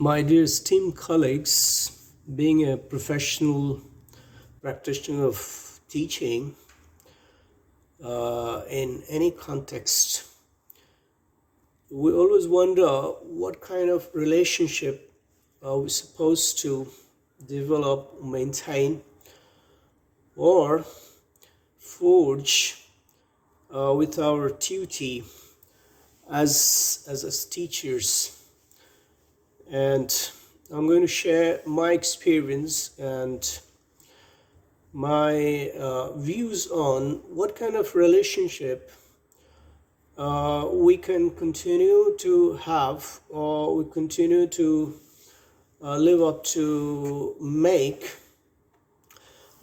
My dear esteemed colleagues, being a professional practitioner of teaching in any context, we always wonder what kind of relationship are we supposed to develop, maintain, or forge with our tutor as teachers. And I'm going to share my experience and my views on what kind of relationship we can continue to have, or we continue to live up to make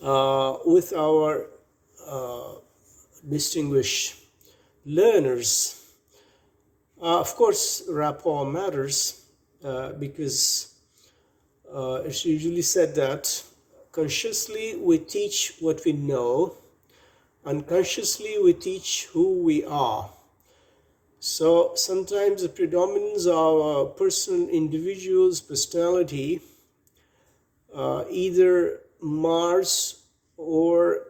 with our distinguished learners. Of course, rapport matters because it's usually said that consciously we teach what we know, unconsciously we teach who we are. So sometimes the predominance of a person, individual's personality either mars or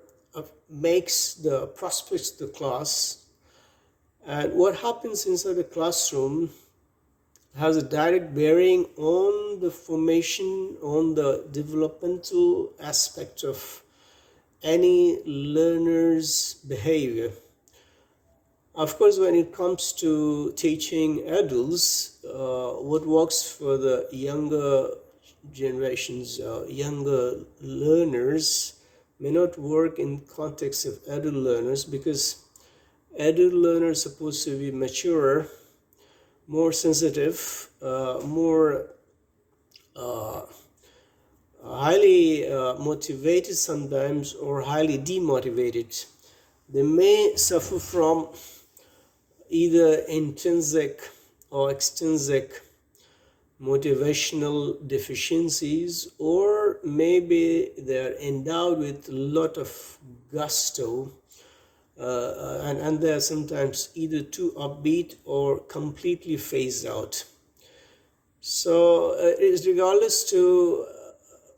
makes the prospects of the class. And what happens inside the classroom has a direct bearing on the formation, on the developmental aspect of any learner's behavior. Of course, when it comes to teaching adults, what works for the younger generations, younger learners, may not work in context of adult learners, because adult learners are supposed to be mature, more sensitive, more highly motivated sometimes, or highly demotivated. They may suffer from either intrinsic or extrinsic motivational deficiencies, or maybe they're endowed with a lot of gusto, and they're sometimes either too upbeat or completely phased out. So it is regardless to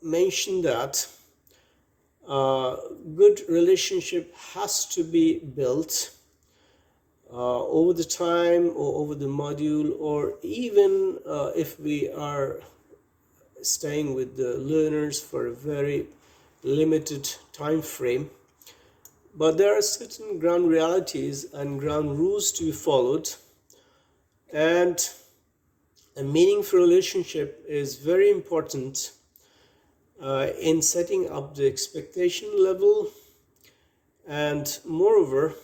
mention that good relationship has to be built over the time, or over the module, or even if we are staying with the learners for a very limited time frame. But there are certain ground realities and ground rules to be followed, and a meaningful relationship is very important in setting up the expectation level. And moreover,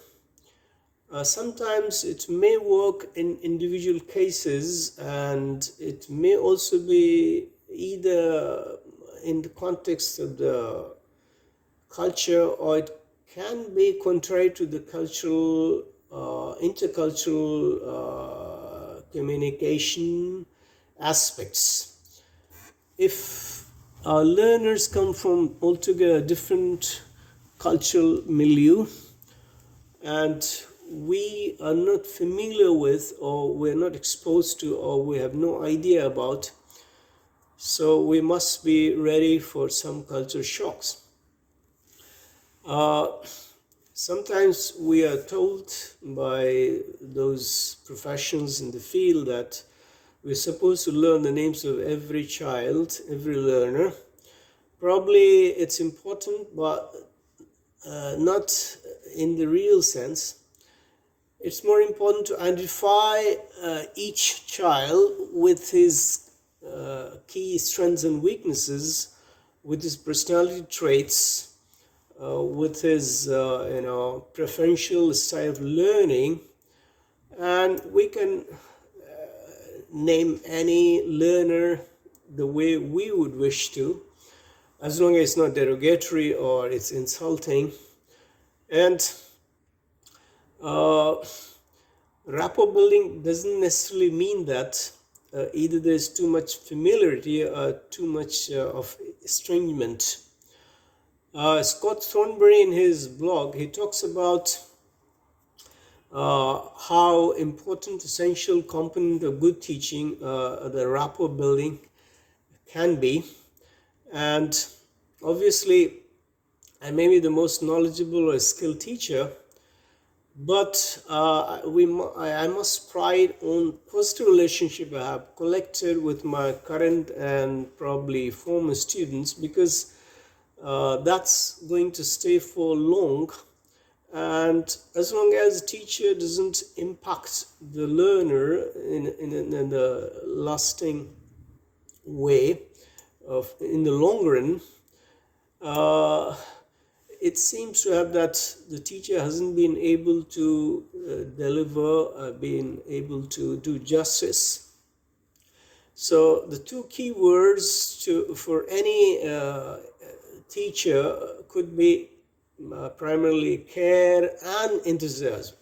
sometimes it may work in individual cases, and it may also be either in the context of the culture, or it can be contrary to the cultural, intercultural communication aspects. If our learners come from altogether different cultural milieu, and we are not familiar with, or we're not exposed to, or we have no idea about, so we must be ready for some culture shocks. Sometimes we are told by those professionals in the field that we're supposed to learn the names of every child, every learner. Probably it's important, but not in the real sense. It's more important to identify each child with his key strengths and weaknesses, with his personality traits, with his preferential style of learning, and we can name any learner the way we would wish to, as long as it's not derogatory or it's insulting. And rapport building doesn't necessarily mean that either there's too much familiarity or too much of estrangement. Scott Thornberry, in his blog, he talks about how important, essential component of good teaching, the rapport building, can be. And obviously, I may be the most knowledgeable or skilled teacher, but I must pride on positive relationship I have collected with my current and probably former students, because that's going to stay for long. And as long as the teacher doesn't impact the learner in a lasting way, in the long run, uh, it seems to have that the teacher hasn't been able to deliver, been able to do justice. So the two key words for any teacher could be primarily care and enthusiasm.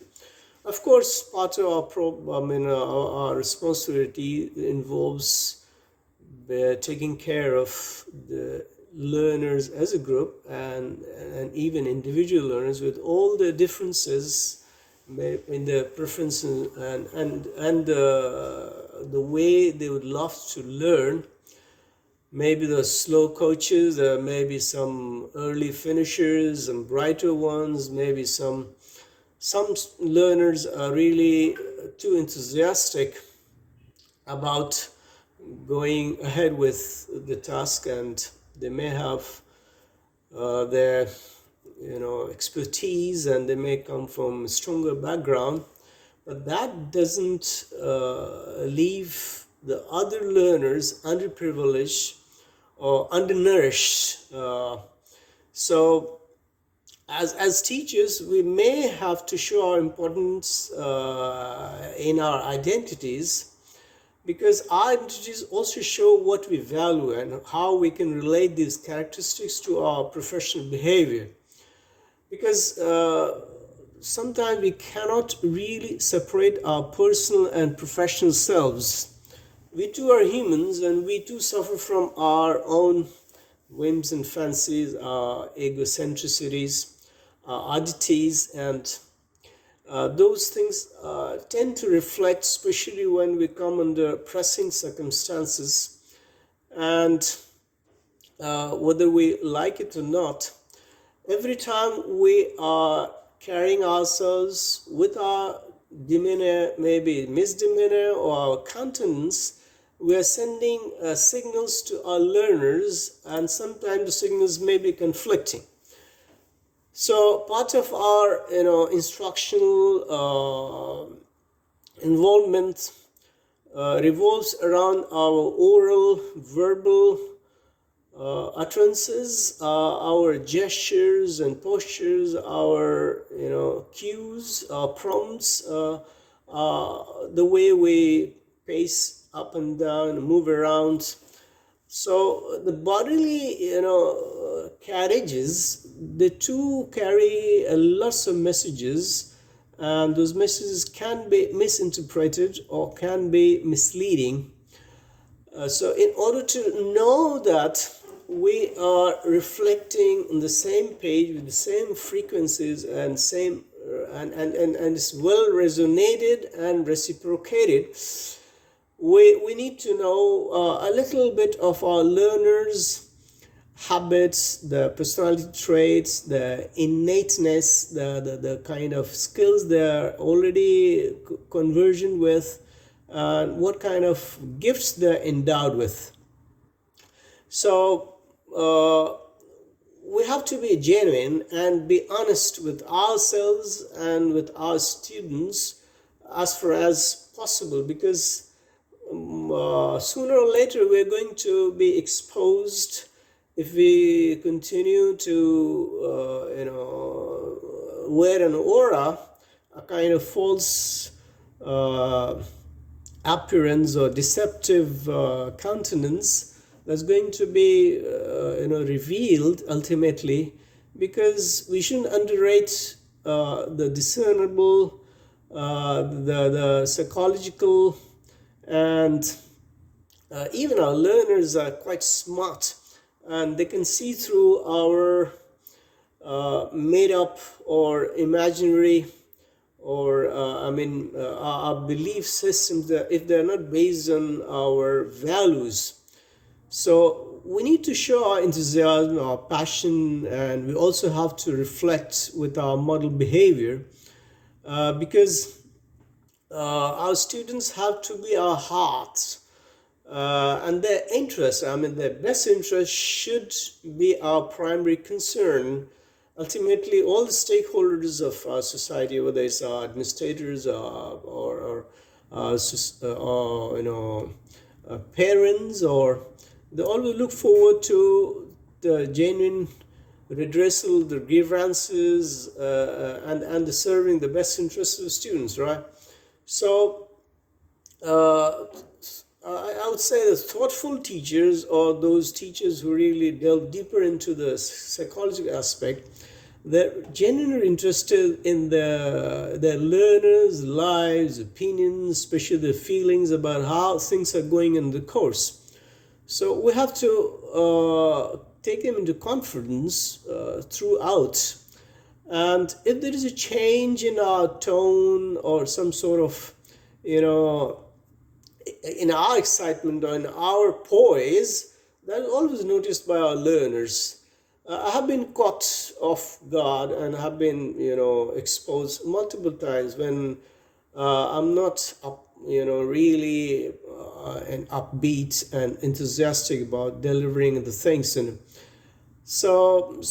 Of course, part of our responsibility involves taking care of the learners as a group, and even individual learners with all the differences in their preferences and the way they would love to learn. Maybe the slow coaches, there may be some early finishers, some brighter ones, maybe some learners are really too enthusiastic about going ahead with the task, and they may have their expertise, and they may come from a stronger background, but that doesn't leave the other learners underprivileged or undernourished. So as teachers, we may have to show our importance in our identities, because our identities also show what we value and how we can relate these characteristics to our professional behavior. Because sometimes we cannot really separate our personal and professional selves. We too are humans, and we too suffer from our own whims and fancies, our egocentricities, our oddities, and those things tend to reflect, especially when we come under pressing circumstances. And whether we like it or not, every time we are carrying ourselves with our demeanor, maybe misdemeanor, or our countenance, we are sending signals to our learners, and sometimes the signals may be conflicting. So part of our instructional involvement revolves around our oral, verbal utterances, our gestures and postures, our cues, our prompts, the way we pace up and down, move around. So the bodily carriages, they too carry lots of messages, and those messages can be misinterpreted or can be misleading. So in order to know that we are reflecting on the same page with the same frequencies and same and it's well resonated and reciprocated, we need to know a little bit of our learners' habits, the personality traits, the innateness, the kind of skills they're already conversant with, and what kind of gifts they're endowed with. So we have to be genuine and be honest with ourselves and with our students as far as possible, because sooner or later we're going to be exposed if we continue to wear an aura, a kind of false appearance or deceptive countenance that's going to be revealed ultimately, because we shouldn't underrate the discernible, the psychological, and even our learners are quite smart, and they can see through our made up or imaginary or our belief systems, that if they're not based on our values. So we need to show our enthusiasm, our passion, and we also have to reflect with our model behavior, because our students have to be our hearts, and their interests, I mean, their best interest should be our primary concern. Ultimately, all the stakeholders of our society, whether it's our administrators or parents, or they always look forward to the genuine redressal, the grievances, and the serving the best interests of the students, right? So I would say that thoughtful teachers, or those teachers who really delve deeper into the psychological aspect, they're genuinely interested in their learners' lives, opinions, especially their feelings about how things are going in the course. So we have to take them into confidence throughout. And if there is a change in our tone or some sort of, you know, in our excitement or in our poise, that is always noticed by our learners. I have been caught off guard and have been, exposed multiple times when I'm not up, really and upbeat and enthusiastic about delivering the things. And so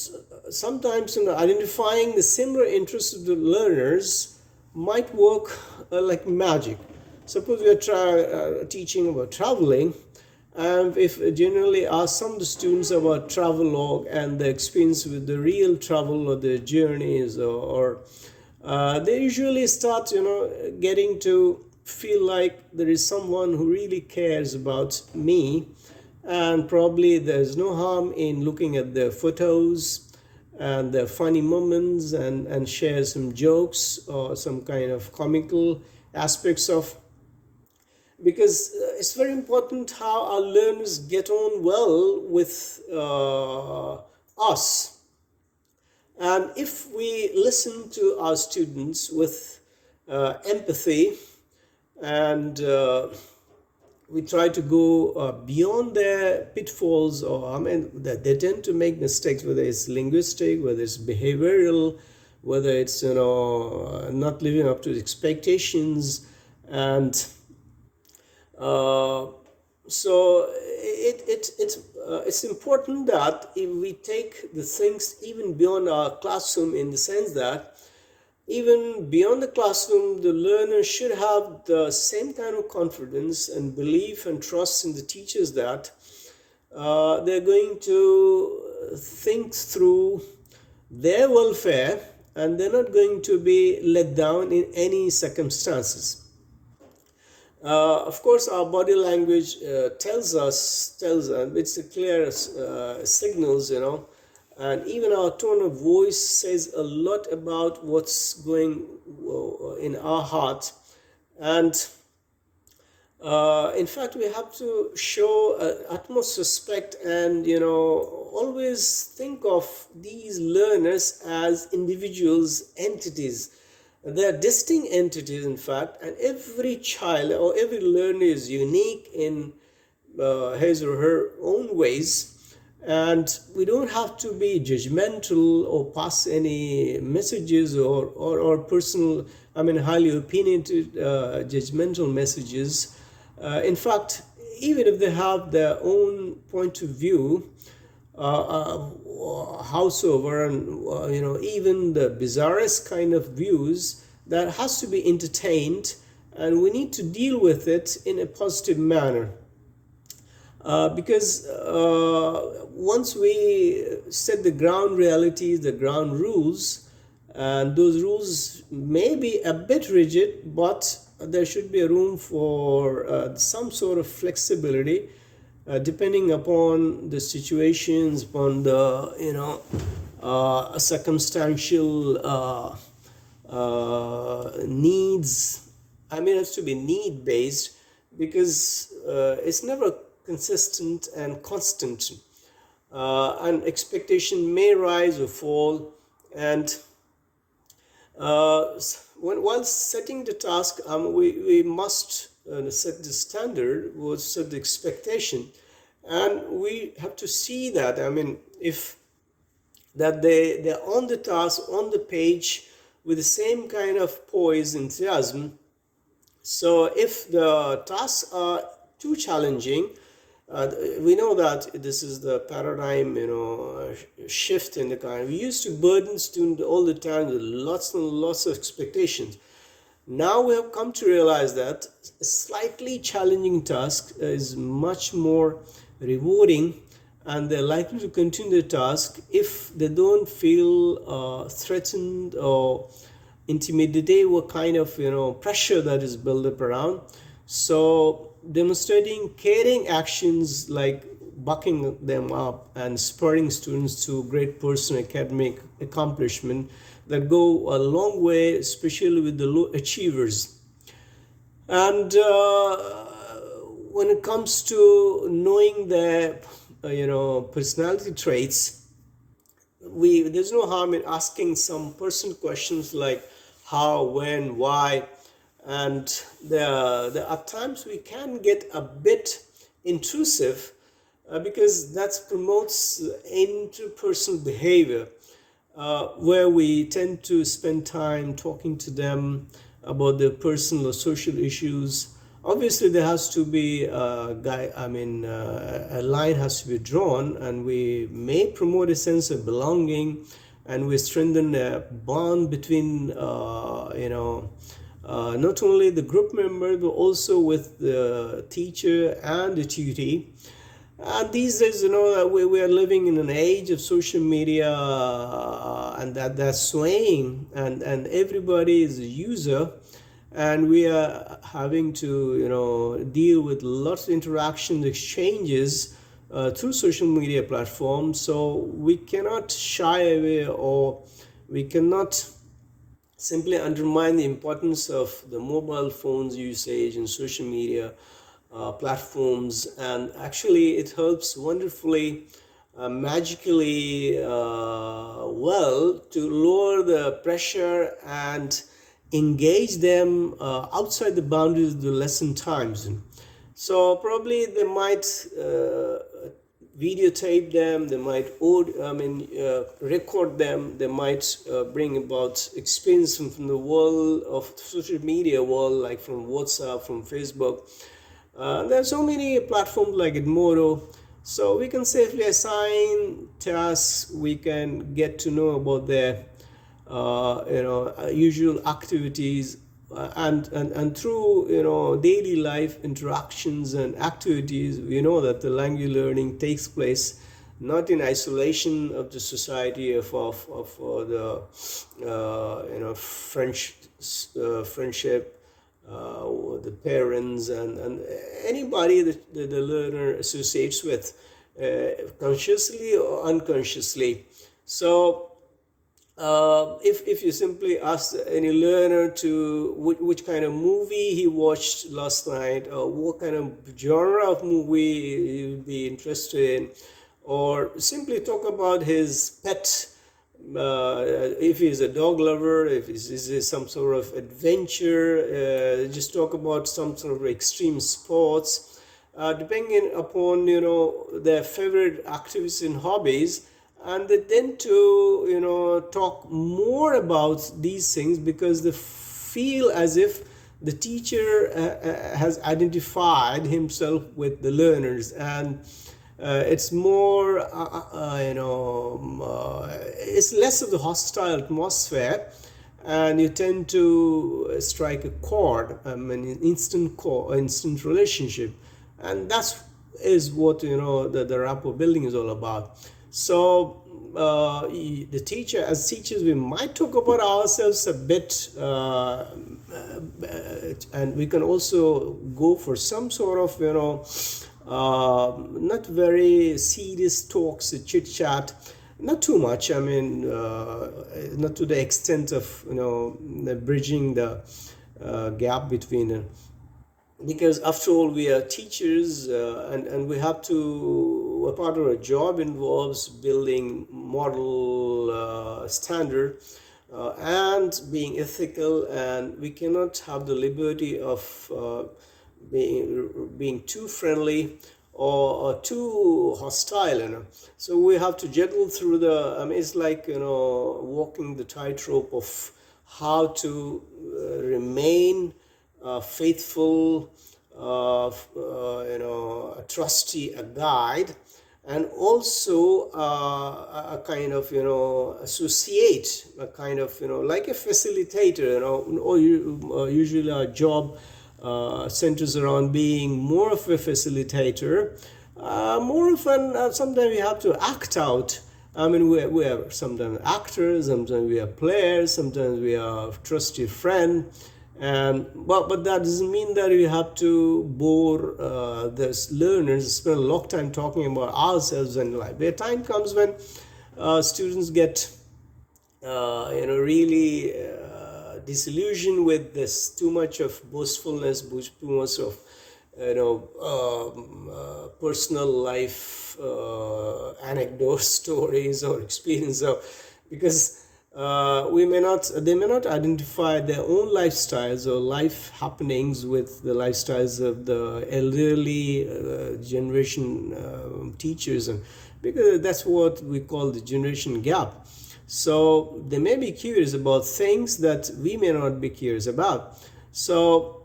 sometimes, identifying the similar interests of the learners might work like magic. Suppose we are teaching about traveling, and if generally ask some of the students about travel log and the experience with the real travel or the journeys, or they usually start, getting to feel like there is someone who really cares about me, and probably there's no harm in looking at the photos and the funny moments, and share some jokes or some kind of comical aspects of, because it's very important how our learners get on well with us. And if we listen to our students with empathy, and we try to go beyond their pitfalls, or I mean, that they tend to make mistakes, whether it's linguistic, whether it's behavioral, whether it's not living up to expectations, and so it's important that if we take the things even beyond our classroom, in the sense that even beyond the classroom, the learner should have the same kind of confidence and belief and trust in the teachers, that they're going to think through their welfare, and they're not going to be let down in any circumstances. Of course, our body language tells it's a clear signals, and even our tone of voice says a lot about what's going in our heart. And in fact, we have to show utmost respect, and always think of these learners as individuals, entities. They are distinct entities, in fact, and every child or every learner is unique in his or her own ways. And we don't have to be judgmental or pass any messages or personal, highly opinionated judgmental messages. In fact, even if they have their own point of view, howsoever, and even the bizarrest kind of views, that has to be entertained, and we need to deal with it in a positive manner, because once we set the ground realities, the ground rules, and those rules may be a bit rigid, but there should be a room for some sort of flexibility, depending upon the situations, upon the circumstantial needs. It has to be need based, because it's never consistent and constant, and expectation may rise or fall. And while setting the task, we must set the standard, or set the expectation, And we have to see that, I mean, if that they're on the task, on the page, with the same kind of poise, enthusiasm. So if the tasks are too challenging, we know that this is the paradigm, shift in the kind. We used to burden students all the time with lots and lots of expectations. Now we have come to realize that a slightly challenging task is much more rewarding, and they're likely to continue the task if they don't feel threatened or intimidated what kind of pressure that is built up around. So demonstrating caring actions like bucking them up and spurring students to great personal academic accomplishment that go a long way, especially with the low achievers. And when it comes to knowing their personality traits, there's no harm in asking some personal questions like how, when, why. And there are times we can get a bit intrusive, because that promotes interpersonal behavior, where we tend to spend time talking to them about their personal or social issues. Obviously, there has to be a line has to be drawn, and we may promote a sense of belonging, and we strengthen a bond between, not only the group member, but also with the teacher and the tutee. And these days, we are living in an age of social media, and that's swaying, and everybody is a user, and we are having to deal with lots of interactions, exchanges through social media platforms. So we cannot shy away, or we cannot simply undermine the importance of the mobile phones usage and social media platforms. And actually it helps wonderfully, magically well, to lower the pressure and engage them outside the boundaries of the lesson times. So probably they might videotape them, they might record them, they might bring about experience from the world of social media world, like from WhatsApp, from Facebook. There are so many platforms like Edmodo, so we can safely assign tasks. We can get to know about their usual activities, and through daily life interactions and activities, we know that the language learning takes place not in isolation of the society of the friendship, the parents, and anybody that the learner associates with, consciously or unconsciously. So if you simply ask any learner to which kind of movie he watched last night, or what kind of genre of movie he would be interested in, or simply talk about his pet, if he's a dog lover, if is some sort of adventure, just talk about some sort of extreme sports, depending upon their favorite activities and hobbies. And they tend to talk more about these things because they feel as if the teacher has identified himself with the learners, and it's more it's less of the hostile atmosphere, and you tend to strike a chord, an instant relationship, and that's is what the rapport building is all about. So the teacher, as teachers, we might talk about ourselves a bit, and we can also go for some sort of not very serious talks, chit chat, not too much. I mean, not to the extent of bridging the gap between. Because after all, we are teachers, and we have to, a part of our job involves building model standard, and being ethical, and we cannot have the liberty of being too friendly, or too hostile, so we have to juggle through it's like, walking the tightrope of how to remain faithful, a trusty, a guide, and also a kind of, associate, a kind of, like a facilitator, or usually our job centers around being more of a facilitator, more of an, sometimes we have to act out. I mean, we are sometimes actors, sometimes we are players, sometimes we are a trusty friend, and but that doesn't mean that we have to bore the learners, spend a lot of time talking about ourselves and life. There time comes when students get really disillusioned with this too much of boastfulness, too much of personal life anecdotes, stories, or experience of, because they may not identify their own lifestyles or life happenings with the lifestyles of the elderly generation teachers, and because that's what we call the generation gap. So they may be curious about things that we may not be curious about. So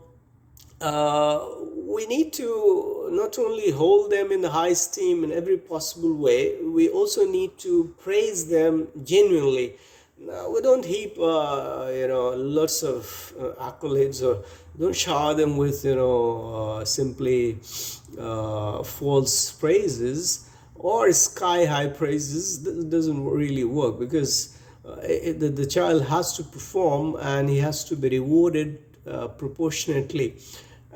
we need to not only hold them in the high esteem in every possible way, we also need to praise them genuinely. Now, we don't heap lots of accolades, or don't shower them with simply false praises or sky high praises. That doesn't really work, because the child has to perform and he has to be rewarded proportionately,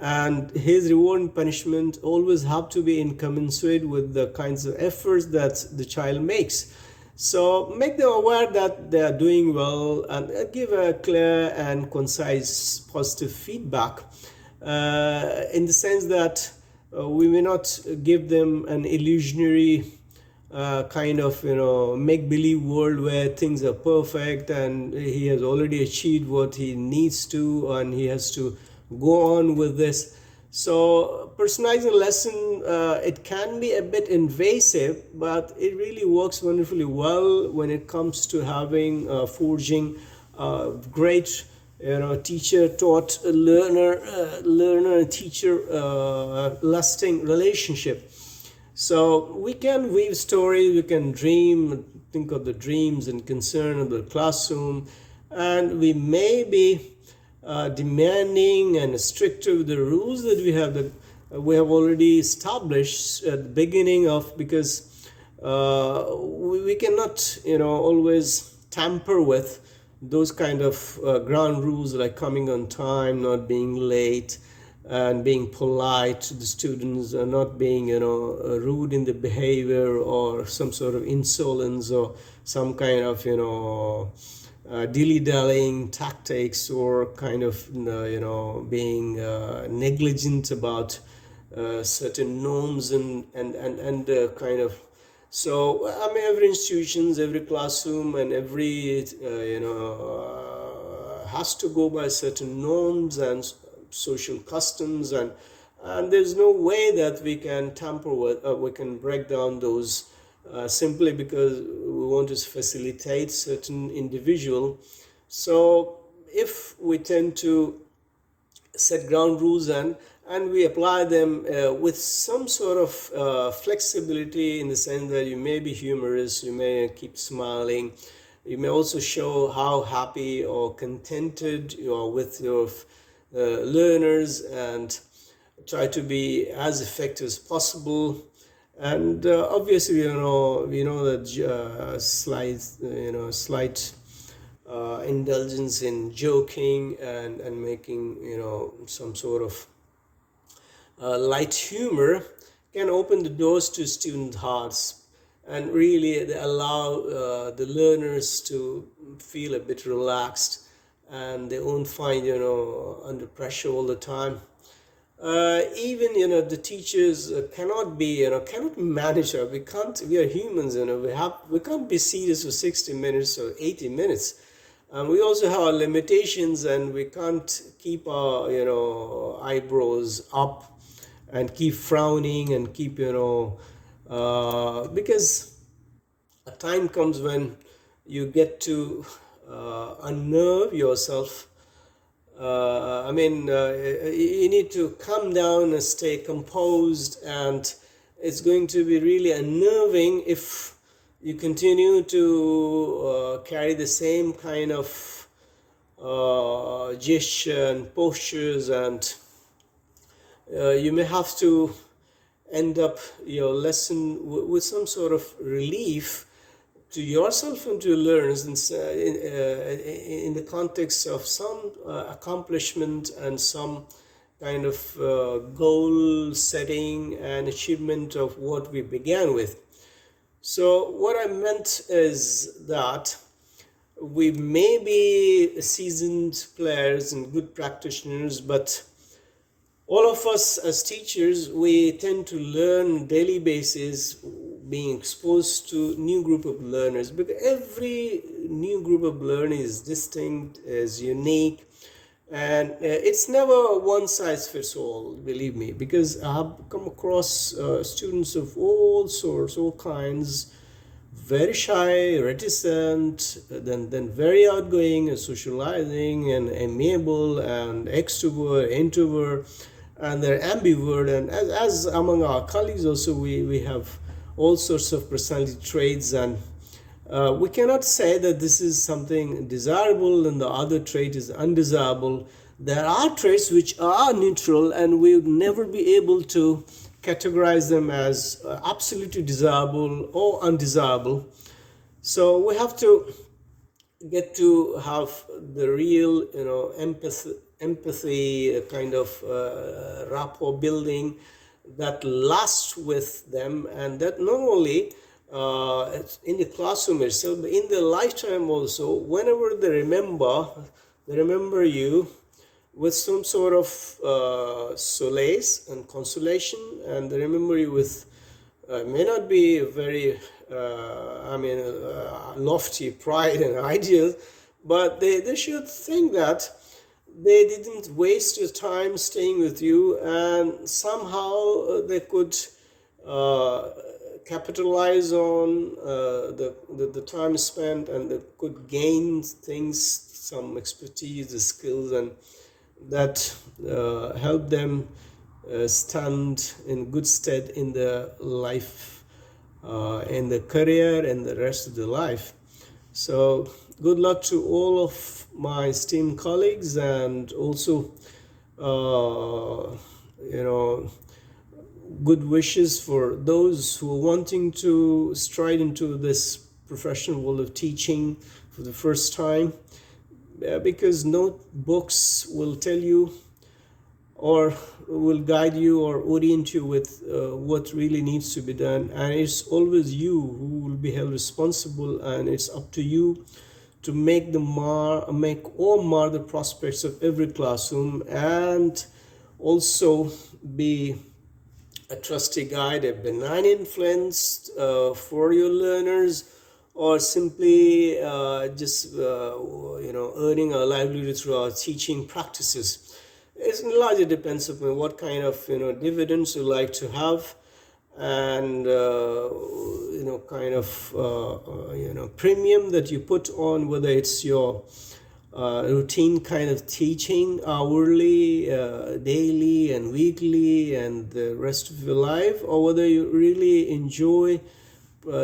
and his reward and punishment always have to be incommensurate with the kinds of efforts that the child makes. So make them aware that they are doing well, and give a clear and concise positive feedback, in the sense that we may not give them an illusionary kind of make-believe world where things are perfect and he has already achieved what he needs to and he has to go on with this. So personalizing lesson, it can be a bit invasive, but it really works wonderfully well when it comes to having forging great teacher taught learner and teacher lasting relationship. So we can weave stories, we can dream, think of the dreams and concern of the classroom, and we may be demanding and stricter with the rules that we have already established at the beginning of, because we cannot always tamper with those kind of ground rules, like coming on time, not being late, and being polite to the students, and not being rude in the behavior, or some sort of insolence, or some kind of dilly-dallying tactics, or kind of being negligent about certain norms and kind of. So I mean, every institutions, every classroom, and every has to go by certain norms and social customs, and there's no way that we can tamper with, we can break down those simply because we want to facilitate certain individual. So if we tend to set ground rules and we apply them with some sort of flexibility, in the sense that you may be humorous, you may keep smiling, you may also show how happy or contented you are with your learners, and try to be as effective as possible. And obviously, we know that slight indulgence in joking and making some sort of light humor can open the doors to student hearts, and really they allow the learners to feel a bit relaxed, and they won't find under pressure all the time. Even the teachers cannot manage her. We are humans, we can't be serious for 60 minutes or 80 minutes. We also have our limitations, and we can't keep our eyebrows up and keep frowning and keep, because a time comes when you get to unnerve yourself. You need to calm down and stay composed, and it's going to be really unnerving if you continue to carry the same kind of gesture and postures, and you may have to end up your lesson with some sort of relief to yourself and to your learners in the context of some accomplishment and some kind of goal setting and achievement of what we began with. So what I meant is that we may be seasoned players and good practitioners, but all of us as teachers, we tend to learn on a daily basis, being exposed to new group of learners, because every new group of learners is distinct, is unique, and it's never one size fits all, believe me, because I have come across students of all sorts, all kinds, very shy, reticent, then very outgoing and socializing and amiable and extrovert, introvert, and they're ambivert. And as among our colleagues also, we have all sorts of personality traits, and we cannot say that this is something desirable and the other trait is undesirable. There are traits which are neutral, and we would never be able to categorize them as absolutely desirable or undesirable. So we have to get to have the real, empathy kind of rapport building that lasts with them, and that not only in the classroom itself, but in their lifetime also. Whenever they remember you with some sort of solace and consolation, and they remember you with may not be very lofty pride and ideas, but they should think that they didn't waste your time staying with you, and somehow they could capitalize on the time spent, and they could gain things, some expertise, the skills, and that help them stand in good stead in their life, in the career and the rest of the life. So good luck to all of my esteemed colleagues, and also good wishes for those who are wanting to stride into this professional world of teaching for the first time, because no books will tell you or will guide you or orient you with what really needs to be done, and it's always you who will be held responsible, and it's up to you to make or mar the prospects of every classroom, and also be a trusty guide, a benign influence for your learners, or simply earning a livelihood through our teaching practices. It largely depends upon what kind of dividends you like to have, and premium that you put on, whether it's your routine kind of teaching, hourly, daily and weekly, and the rest of your life, or whether you really enjoy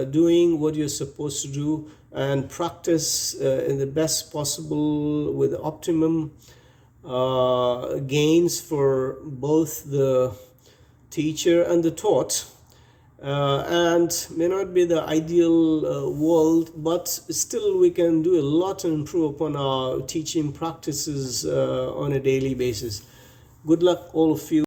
doing what you're supposed to do and practice in the best possible with optimum gains for both the teacher and the taught. And may not be the ideal world, but still we can do a lot to improve upon our teaching practices on a daily basis. Good luck, all of you.